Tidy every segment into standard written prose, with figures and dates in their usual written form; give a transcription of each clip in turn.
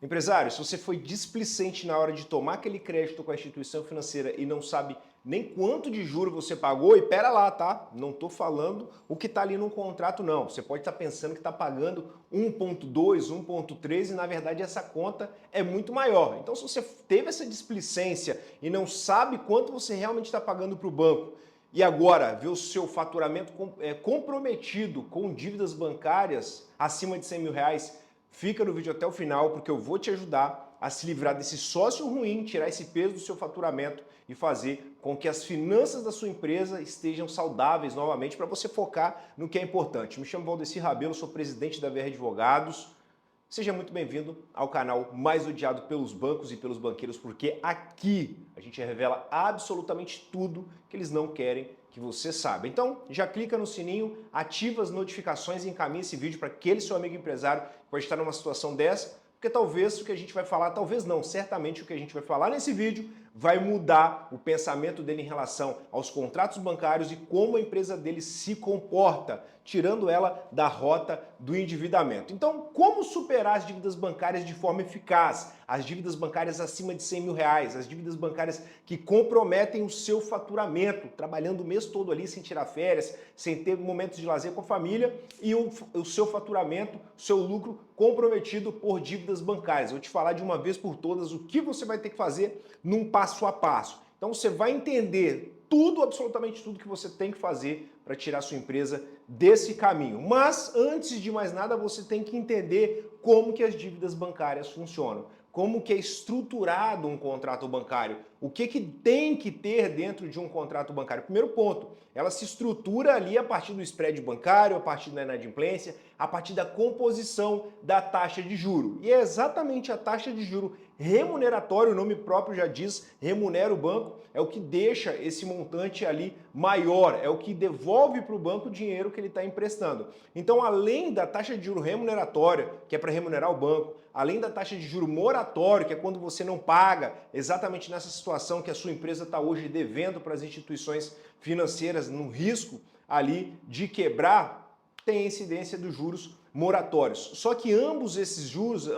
Empresário, se você foi displicente na hora de tomar aquele crédito com a instituição financeira e não sabe nem quanto de juro você pagou, e pera lá, tá? Não estou falando o que está ali no contrato, não. Você pode estar pensando que está pagando 1,2, 1,3 e na verdade essa conta é muito maior. Então, se você teve essa displicência e não sabe quanto você realmente está pagando para o banco, e agora vê o seu faturamento comprometido com dívidas bancárias acima de 100 mil reais, fica no vídeo até o final, porque eu vou te ajudar a se livrar desse sócio ruim, tirar esse peso do seu faturamento e fazer com que as finanças da sua empresa estejam saudáveis novamente para você focar no que é importante. Me chamo Valdeci Rabelo, sou presidente da VR Advogados. Seja muito bem-vindo ao canal mais odiado pelos bancos e pelos banqueiros, porque aqui a gente revela absolutamente tudo que eles não querem que você saiba. Então, já clica no sininho, ativa as notificações e encaminha esse vídeo para aquele seu amigo empresário que pode estar numa situação dessa, porque talvez o que a gente vai falar, talvez não, certamente o que a gente vai falar nesse vídeo vai mudar o pensamento dele em relação aos contratos bancários e como a empresa dele se comporta, tirando ela da rota do endividamento. Então, como superar as dívidas bancárias de forma eficaz? As dívidas bancárias acima de 100 mil reais, as dívidas bancárias que comprometem o seu faturamento, trabalhando o mês todo ali sem tirar férias, sem ter momentos de lazer com a família e o seu faturamento, o seu lucro comprometido por dívidas bancárias. Eu vou te falar de uma vez por todas o que você vai ter que fazer num passo a passo. Então você vai entender tudo, absolutamente tudo que você tem que fazer para tirar sua empresa desse caminho. Mas antes de mais nada, você tem que entender como que as dívidas bancárias funcionam, como que é estruturado um contrato bancário, o que que tem que ter dentro de um contrato bancário. Primeiro ponto, ela se estrutura ali a partir do spread bancário, a partir da inadimplência, a partir da composição da taxa de juro. E é exatamente a taxa de juro remuneratória, o nome próprio já diz, remunera o banco, é o que deixa esse montante ali maior, é o que devolve para o banco o dinheiro que ele está emprestando. Então, além da taxa de juro remuneratória, que é para remunerar o banco, além da taxa de juro moratório, que é quando você não paga, exatamente nessa situação que a sua empresa está hoje devendo para as instituições financeiras, no risco ali de quebrar, tem a incidência dos juros moratórios. Só que ambos esses juros,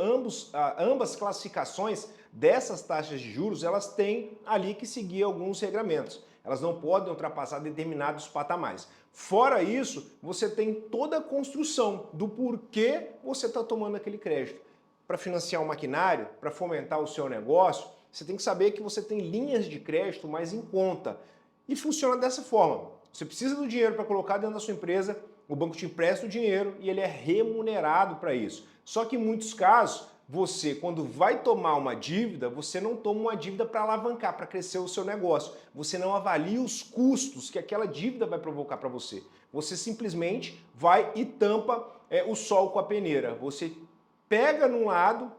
ambas classificações dessas taxas de juros, elas têm ali que seguir alguns regramentos. Elas não podem ultrapassar determinados patamares. Fora isso, você tem toda a construção do porquê você está tomando aquele crédito. Para financiar um maquinário, para fomentar o seu negócio, você tem que saber que você tem linhas de crédito mais em conta. E funciona dessa forma. Você precisa do dinheiro para colocar dentro da sua empresa, o banco te empresta o dinheiro e ele é remunerado para isso. Só que em muitos casos, você, quando vai tomar uma dívida, você não toma uma dívida para alavancar, para crescer o seu negócio. Você não avalia os custos que aquela dívida vai provocar para você. Você simplesmente vai e tampa o sol com a peneira. Você pega num lado,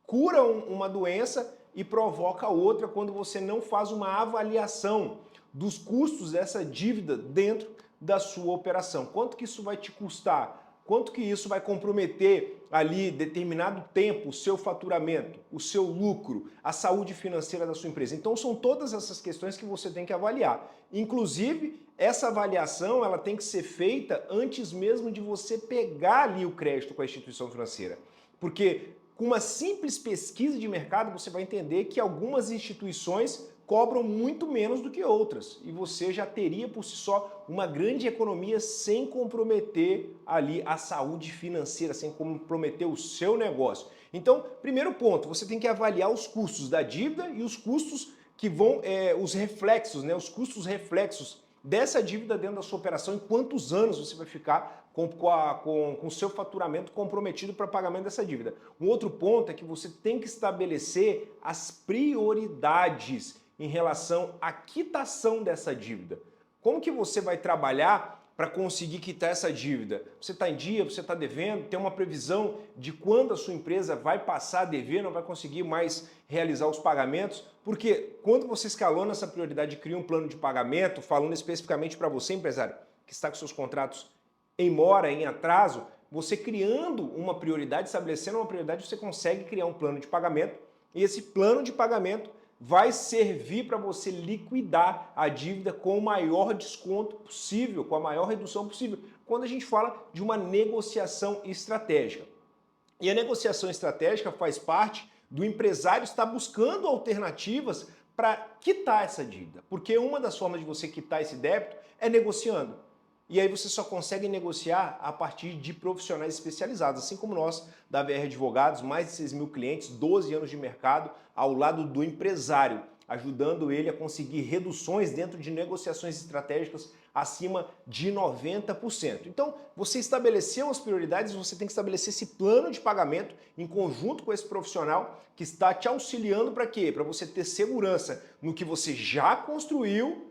cura uma doença e provoca outra quando você não faz uma avaliação dos custos dessa dívida dentro da sua operação. Quanto que isso vai te custar? Quanto que isso vai comprometer ali determinado tempo o seu faturamento, o seu lucro, a saúde financeira da sua empresa? Então são todas essas questões que você tem que avaliar. Inclusive, essa avaliação ela tem que ser feita antes mesmo de você pegar ali o crédito com a instituição financeira. Porque com uma simples pesquisa de mercado você vai entender que algumas instituições cobram muito menos do que outras e você já teria por si só uma grande economia sem comprometer ali a saúde financeira, sem comprometer o seu negócio. Então, primeiro ponto, você tem que avaliar os custos da dívida e os custos que vão, os reflexos, né, os custos reflexos dessa dívida dentro da sua operação, em quantos anos você vai ficar com o seu faturamento comprometido para pagamento dessa dívida. Um outro ponto é que você tem que estabelecer as prioridades em relação à quitação dessa dívida. Como que você vai trabalhar para conseguir quitar essa dívida? Você está em dia, você está devendo, tem uma previsão de quando a sua empresa vai passar a dever, não vai conseguir mais realizar os pagamentos? Porque quando você escalona essa prioridade e cria um plano de pagamento, falando especificamente para você, empresário, que está com seus contratos em mora, em atraso, você criando uma prioridade, estabelecendo uma prioridade, você consegue criar um plano de pagamento e esse plano de pagamento vai servir para você liquidar a dívida com o maior desconto possível, com a maior redução possível, quando a gente fala de uma negociação estratégica. E a negociação estratégica faz parte do empresário estar buscando alternativas para quitar essa dívida. Porque uma das formas de você quitar esse débito é negociando. E aí você só consegue negociar a partir de profissionais especializados, assim como nós da VR Advogados, mais de 6 mil clientes, 12 anos de mercado, ao lado do empresário, ajudando ele a conseguir reduções dentro de negociações estratégicas acima de 90%. Então, você estabeleceu as prioridades, você tem que estabelecer esse plano de pagamento em conjunto com esse profissional que está te auxiliando para quê? Para você ter segurança no que você já construiu,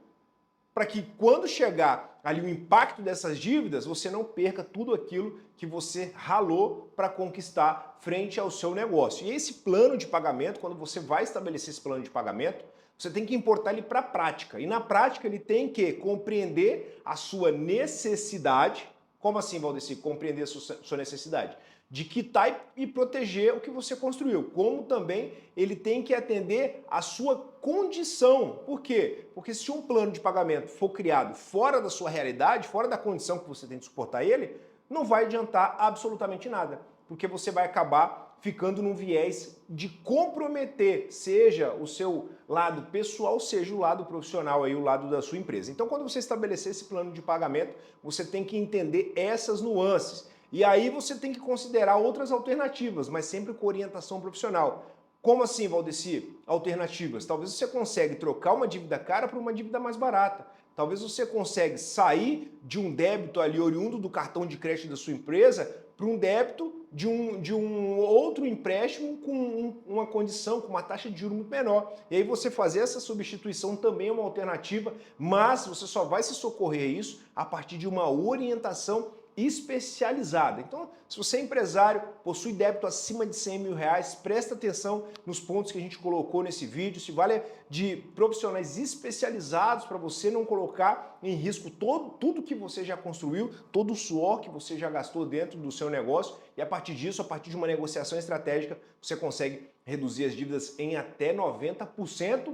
para que quando chegar ali o impacto dessas dívidas, você não perca tudo aquilo que você ralou para conquistar frente ao seu negócio. E esse plano de pagamento, quando você vai estabelecer esse plano de pagamento, você tem que importar ele para a prática. E na prática ele tem que compreender a sua necessidade. Como assim, Valdeci, compreender a sua necessidade? De quitar e proteger o que você construiu, como também ele tem que atender a sua condição. Por quê? Porque se um plano de pagamento for criado fora da sua realidade, fora da condição que você tem de suportar ele, não vai adiantar absolutamente nada, porque você vai acabar ficando num viés de comprometer, seja o seu lado pessoal, seja o lado profissional, aí, o lado da sua empresa. Então, quando você estabelecer esse plano de pagamento, você tem que entender essas nuances. E aí você tem que considerar outras alternativas, mas sempre com orientação profissional. Como assim, Valdeci? Alternativas. Talvez você consiga trocar uma dívida cara por uma dívida mais barata. Talvez você consiga sair de um débito ali oriundo do cartão de crédito da sua empresa para um débito de um outro empréstimo com uma condição, com uma taxa de juros muito menor. E aí você fazer essa substituição também é uma alternativa, mas você só vai se socorrer a isso a partir de uma orientação especializada. Então, se você é empresário, possui débito acima de 100 mil reais, presta atenção nos pontos que a gente colocou nesse vídeo, se vale de profissionais especializados para você não colocar em risco tudo que você já construiu, todo o suor que você já gastou dentro do seu negócio, e a partir disso, a partir de uma negociação estratégica, você consegue reduzir as dívidas em até 90%,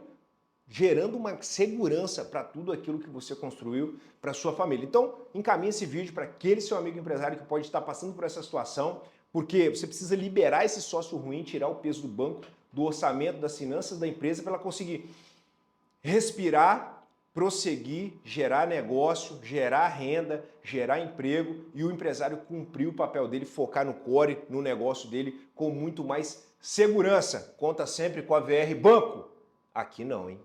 gerando uma segurança para tudo aquilo que você construiu para sua família. Então, encaminhe esse vídeo para aquele seu amigo empresário que pode estar passando por essa situação, porque você precisa liberar esse sócio ruim, tirar o peso do banco, do orçamento, das finanças da empresa para ela conseguir respirar, prosseguir, gerar negócio, gerar renda, gerar emprego e o empresário cumprir o papel dele, focar no core, no negócio dele com muito mais segurança. Conta sempre com a VR Banco. Aqui não, hein?